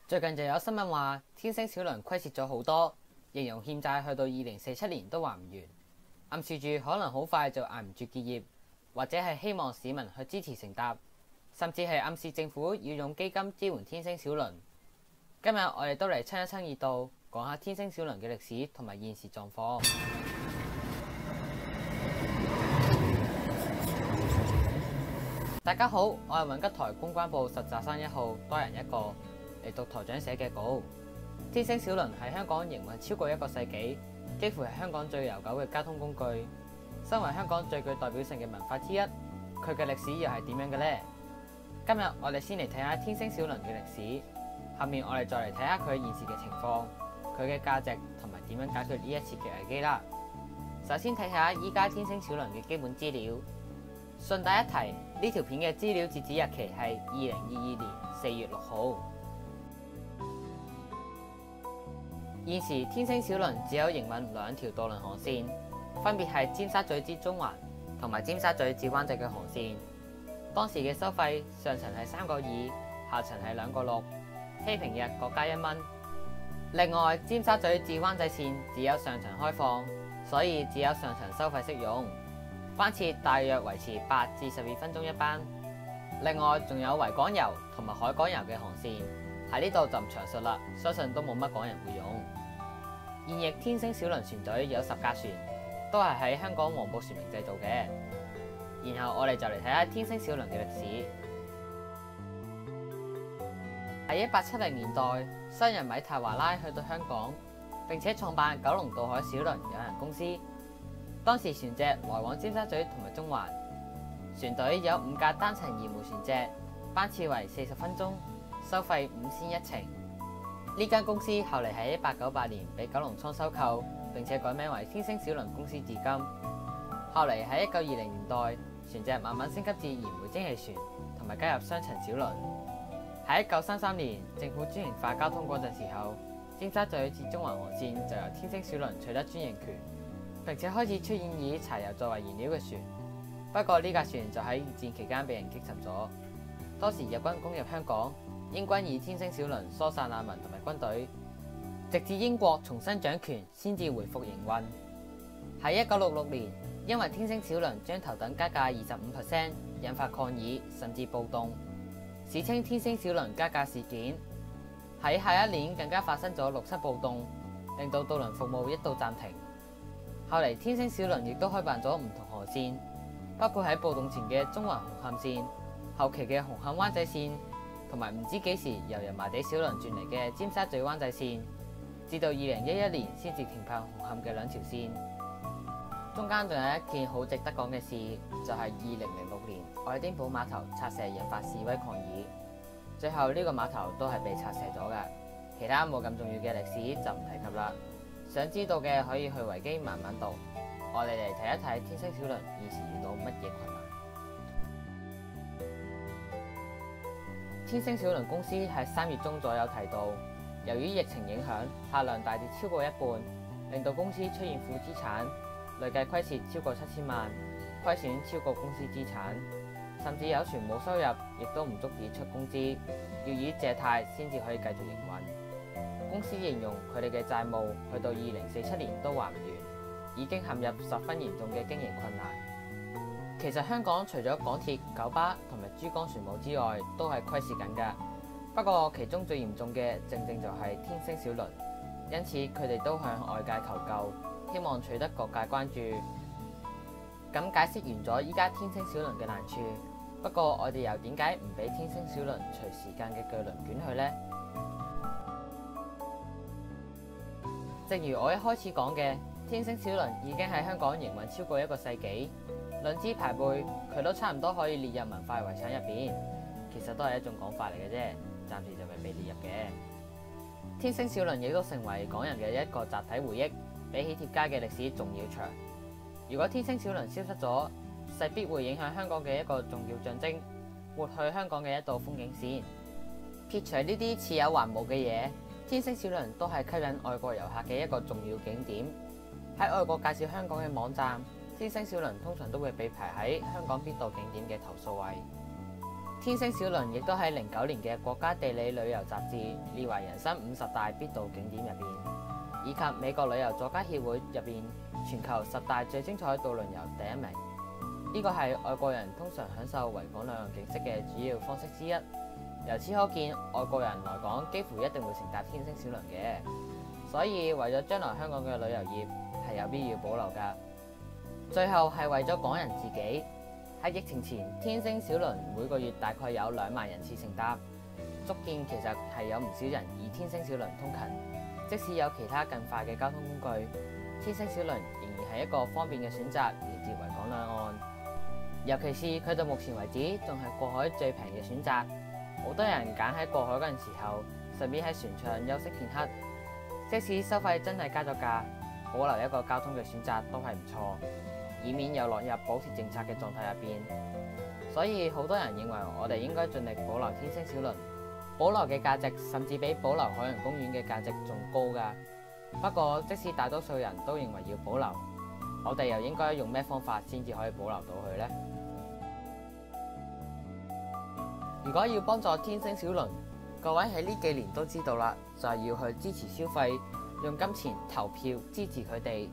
最近就有新聞話天星小輪虧蝕咗好多，形容欠債去到2047年都還唔完，暗示住可能好快就捱唔住結業，或者係希望市民去支持乘搭，甚至係暗示政府要用基金支援天星小輪。今日我哋都嚟親一親熱度，講下天星小輪嘅歷史同埋現時狀況。大家好，我係運吉台公關部實習生1號，多人一個嚟讀台長寫嘅稿。天星小輪喺香港營運超過1個世紀，幾乎係香港最悠久嘅交通工具。身為香港最具代表性嘅文化之一，佢嘅歷史又係點樣嘅呢？今日我哋先嚟睇下天星小輪嘅歷史，後面我哋再嚟睇下佢現時嘅情況、佢嘅價值同埋點樣解決呢一次嘅危機啦。首先睇下依家天星小輪嘅基本資料。順帶一提，呢條片嘅資料截止日期係2022年4月6號。現時天星小輪只有營運2條渡輪航線，分別係尖沙咀至中環同埋尖沙咀至灣仔嘅航線。當時嘅收費上層係3個2，下層係2個6，非平日各加1蚊。另外，尖沙咀至灣仔線只有上層開放，所以只有上層收費適用。班次大約維持8至12分鐘一班。另外仲有維港遊同埋海港遊嘅航線，喺呢度就唔詳述啦，相信都冇乜港人會用。現役天星小輪船隊有10架船，都係喺香港黃埔船明製造嘅。然後我哋就嚟睇下天星小輪嘅歷史。喺1870年代，商人米泰華拉去到香港，並且創辦九龍渡海小輪有限公司。當時船隻來往尖沙咀同埋中環，船隊有5架單層2號船隻，班次為40分鐘，收費5仙1程。呢間公司後嚟喺1898年被九龍倉收購，並且改名為天星小輪公司至今。後嚟喺1920年代，船隻慢慢升級至燃煤蒸汽船，同埋加入雙層小輪。喺1933年政府專營化交通嗰陣時候，尖沙咀至中環航線就由天星小輪取得專營權。並且開始出現以柴油作為燃料嘅船，不過呢架船就喺二戰期間被人擊沉咗。當時日軍攻入香港，英軍以天星小輪疏散難民同埋軍隊，直至英國重新掌權先至回復營運。喺1966年，因為天星小輪將頭等加價25%，引發抗議甚至暴動，史稱天星小輪加價事件。喺下一年更加發生咗6·7暴動，令到渡輪服務一度暫停。後嚟天星小輪亦都開辦咗唔同航線，包括喺暴動前嘅中環紅磡線，後期嘅紅磡灣仔線，同埋唔知幾時由油麻地小輪轉嚟嘅尖沙咀灣仔線，至到2011年先至停泊紅磡嘅2條線。中間仲有一件好值得講嘅事，就係2006年愛丁堡碼頭拆卸引發示威抗議，最後呢個碼頭都係被拆卸咗㗎。其他冇咁重要嘅歷史就唔提及啦。想知道嘅可以去維基慢慢讀。我哋嚟睇一睇天星小輪現時遇到乜嘢困難。天星小輪公司喺3月中左右提到，由於疫情影響，客量大跌超過1半，令到公司出現負資產，累計虧蝕超過7000萬，虧損超過公司資產，甚至有船冇收入，亦都唔足以出工資，要以借貸先至可以繼續營運。公司形容佢哋嘅債務去到2047年都還唔完，已經陷入十分嚴重嘅經營困難。其實香港除咗港鐵、九巴同埋珠江船務之外，都係虧蝕緊㗎。不過其中最嚴重嘅正正就係天星小輪，因此佢哋都向外界求救，希望取得各界關注。咁解釋完咗依家天星小輪嘅難處，不過我哋又點解唔俾天星小輪隨時間嘅巨輪捲去呢？正如我一開始講嘅，天星小輪已經喺香港營運超過1個世紀，論資排輩，佢都差唔多可以列入文化遺產入邊。其實都係一種講法嚟嘅啫，暫時就未被列入嘅。天星小輪亦都成為港人嘅一個集體回憶，比起貼街嘅歷史仲要長。如果天星小輪消失咗，勢必會影響香港嘅一個重要象徵，抹去香港嘅一道風景線。撇除呢啲似有還無嘅嘢，天星小輪都係吸引外國遊客嘅一個重要景點。喺外國介紹香港嘅網站，天星小輪通常都會被排喺香港必到景點嘅頭數位。天星小輪亦都喺09年嘅國家地理旅遊雜誌列為人生50大必到景點入邊，以及美國旅遊作家協會入邊全球10大最精彩渡輪遊第1名。呢個係外國人通常享受維港兩岸景色嘅主要方式之一。由此可見，外國人來港幾乎一定會乘搭天星小輪嘅，所以為咗將來香港嘅旅遊業係有必要保留㗎。最後係為咗港人自己。喺疫情前，天星小輪每個月大概有2萬人次乘搭，足見其實係有唔少人以天星小輪通勤。即使有其他更快嘅交通工具，天星小輪仍然係一個方便嘅選擇，連接維港兩岸。尤其是佢到目前為止仲係過海最平嘅選擇，好多人揀喺過海嗰陣時候，順便喺船上休息片刻。即使收費真係加咗價，保留一個交通嘅選擇都係唔錯，以免又落入補貼政策嘅狀態入邊。所以好多人認為我哋應該盡力保留天星小輪，保留嘅價值甚至比保留海洋公園嘅價值仲高㗎。不過即使大多數人都認為要保留，我哋又應該用咩方法先至可以保留到佢呢？如果要幫助天星小輪，各位喺呢幾年都知道啦，就係要去支持消費，用金錢投票支持佢哋。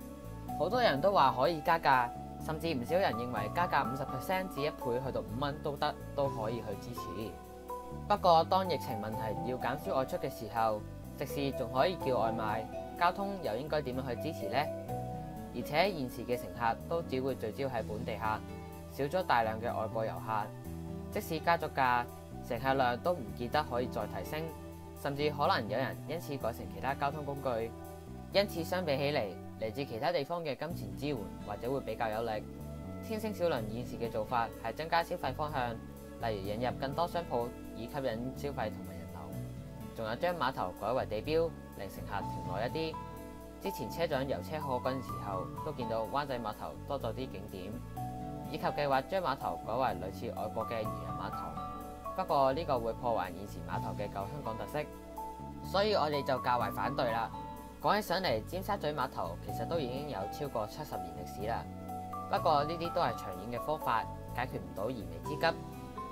好多人都話可以加價，甚至唔少人認為加價50%至1倍去到5蚊都得，都可以去支持。不過當疫情問題要減少外出嘅時候，食肆仲可以叫外賣，交通又應該點樣去支持呢？而且現時嘅乘客都只會聚焦喺本地客，少咗大量嘅外國遊客。即使加咗價，乘客量都唔見得可以再提升，甚至可能有人因此改成其他交通工具。因此相比起嚟，嚟自其他地方嘅金錢支援或者會比較有力。天星小輪現時嘅做法係增加消費方向，例如引入更多商鋪以吸引消費同埋人流，仲有將碼頭改為地標，令乘客停耐一啲。之前車長遊車河嗰陣時候都見到灣仔碼頭多咗啲景點，以及計劃將碼頭改為類似外國嘅漁人碼頭。不過呢個會破壞現時碼頭嘅舊香港特色，所以我哋就較為反對啦。講起上嚟，尖沙咀碼頭其實都已經有超過70年歷史啦。不過呢啲都係長遠嘅方法，解決唔到燃眉之急，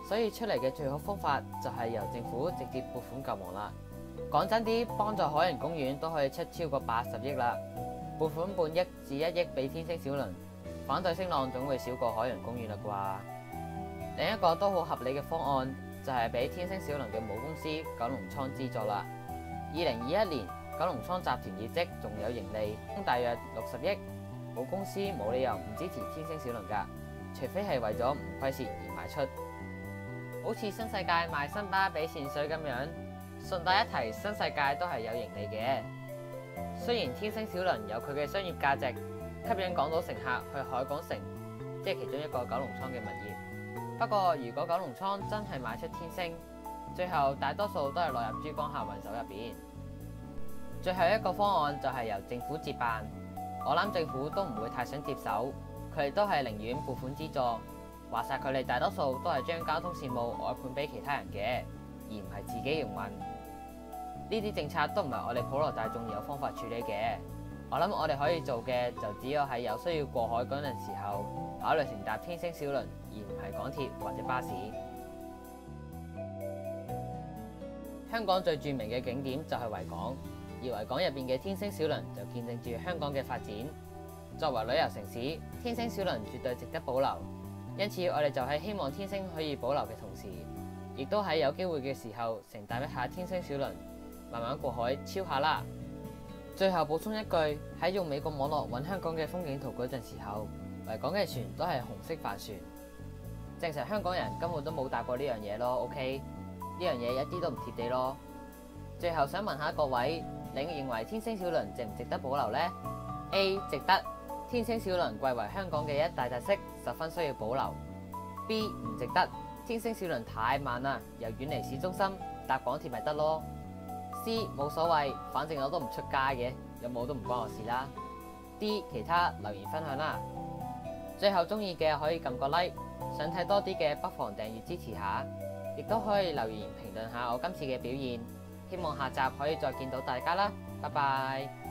所以出嚟嘅最好方法就係由政府直接撥款救亡啦。講真啲，幫助海洋公園都可以出超過80億啦，撥款半億至1億俾天星小輪，反對聲浪總會少過海洋公園啦啩。另一個都好合理嘅方案就係俾天星小輪嘅母公司九龍倉資助啦。2021年九龍倉集團業績仲有盈利，大約60億，母公司冇理由唔支持天星小輪㗎，除非係為咗唔虧蝕而賣出。好似新世界賣新巴俾潛水咁樣。順帶一提，新世界都係有盈利嘅。雖然天星小輪有佢嘅商業價值，吸引港島乘客去海港城，即係其中一個九龍倉嘅物業。不過，如果九龍倉真係賣出天星，最後大多數都係落入珠江客運手入邊。最後一個方案就係由政府接辦，我諗政府都唔會太想接手，佢哋都係寧願撥款資助。話晒佢哋大多數都係將交通事務外判俾其他人嘅，而唔係自己營運。呢啲政策都唔係我哋普羅大眾有方法處理嘅。我諗我哋可以做嘅就只有喺有需要過海嗰陣時候，考慮乘搭天星小輪，而唔係港鐵或者巴士。香港最著名嘅景點就係維港，而維港入邊嘅天星小輪就見證住香港嘅發展。作為旅遊城市，天星小輪絕對值得保留。因此，我哋就係希望天星可以保留嘅同時，亦都喺有機會嘅時候乘搭一下天星小輪，慢慢過海超下啦。最後補充一句，喺用美國網絡揾香港嘅風景圖嗰陣時候，維港嘅船都係紅色帆船，證實香港人根本都冇搭過呢樣嘢咯。OK， 呢樣嘢一啲都唔貼地咯。最後想問下各位，你認為天星小輪值唔值得保留呢？ A 值得，天星小輪貴為香港嘅一大特色，十分需要保留。B 唔值得，天星小輪太慢啦，又遠離市中心，搭港鐵咪得咯。C 冇所謂，反正我都唔出街嘅，有冇都唔關我事啦。D 其他留言分享啦。最後中意嘅可以撳個 like， 想睇多啲嘅不妨訂閱支持下，亦都可以留言評論下我今次嘅表現。希望下集可以再見到大家啦，拜拜。